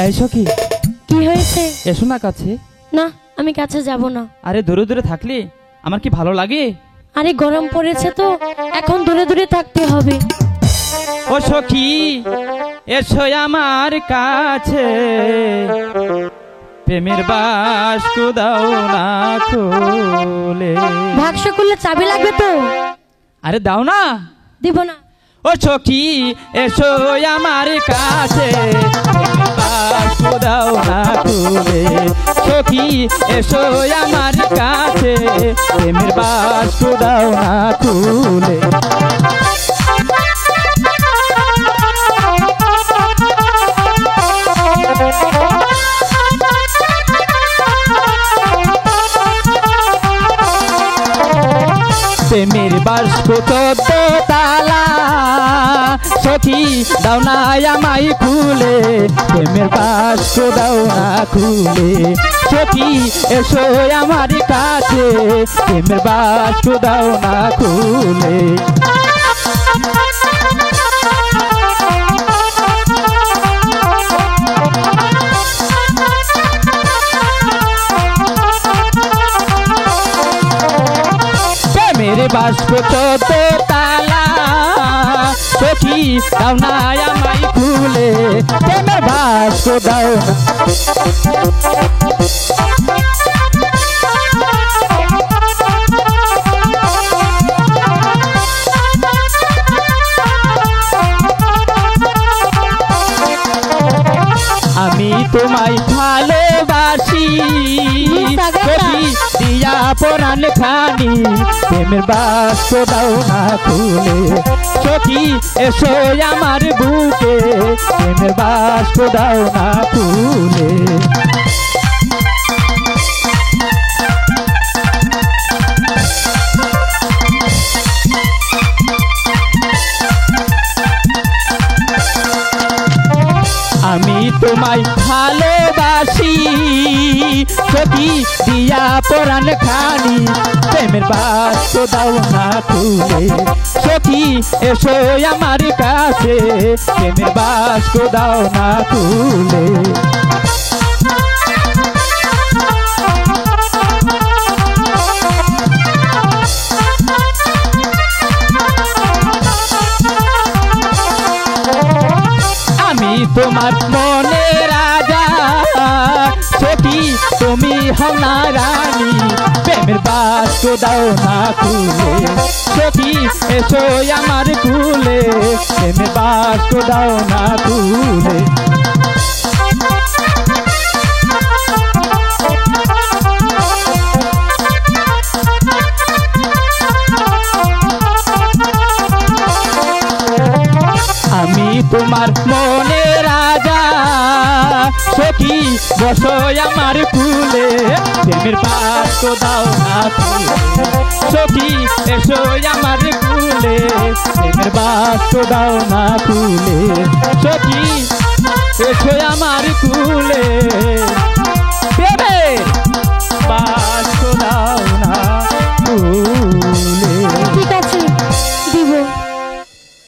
এই সখী, কি হয়েছে? এসো না কাছে। না, আমি কাছে যাব না। আরে দূরে দূরে থাকলে আমার কি ভালো লাগে? আরে গরম পড়েছে তো, এখন দূরে দূরে থাকতে হবে। ও সখী, এসো আমার কাছে, প্রেমের বাস্ক দাও না খুলে। বাক্স খুললে চাবি লাগবে তো। আরে দাও না। দিব না। ও সখী, এসো আমার কাছে, প্রেমের বাস্ক দাও না খুলে। সখী, এসো আমার কাছে, প্রেমের বাস্ক দাও না খুলে। প্রেমের বাস্ক 14 তালা, সখী দাও না আমায় খুলে। প্রেমের বাস্ক দাও না খুলে। সখী, এসো আমার কাছে, প্রেমের বাস্ক দাও না খুলে। মেরে বাস্ক 14 তালা, সখী দাও না আমায় খুলে। প্রেমের বাস্ক দাও না। আমি তোমায় ভালোবাসি, সখী দিয়া পরাণ খানি। প্রেমের বাস্ক দাও না খুলে। সখী, এসো আমার বুকে, প্রেমের বাস্ক দাও না খুলে। আমি তোমায় ভালোবাসি, সখী দিয়া পরাণ খানি। প্রেমের বাস্ক দাও না খুলে। সখী, এসো আমার কাছে, প্রেমের বাস্ক দাও না খুলে। আমি তোমার মনে রাজা, সখী তুমি হও না রানী। প্রেমের বাস্ক দাও না খুলে। সখী, এসো আমার কুলে, প্রেমের বাস্ক দাও না খুলে। আমি তোমার মনে রাজা, সখী বসো আমার কুলে। প্রেমের বাস্ক দাও না খুলে। সখী, এসো আমার কুলে, প্রেমের বাস্ক দাও না খুলে। সখী, এসো আমার কুলে, প্রেমের বাস্ক দাও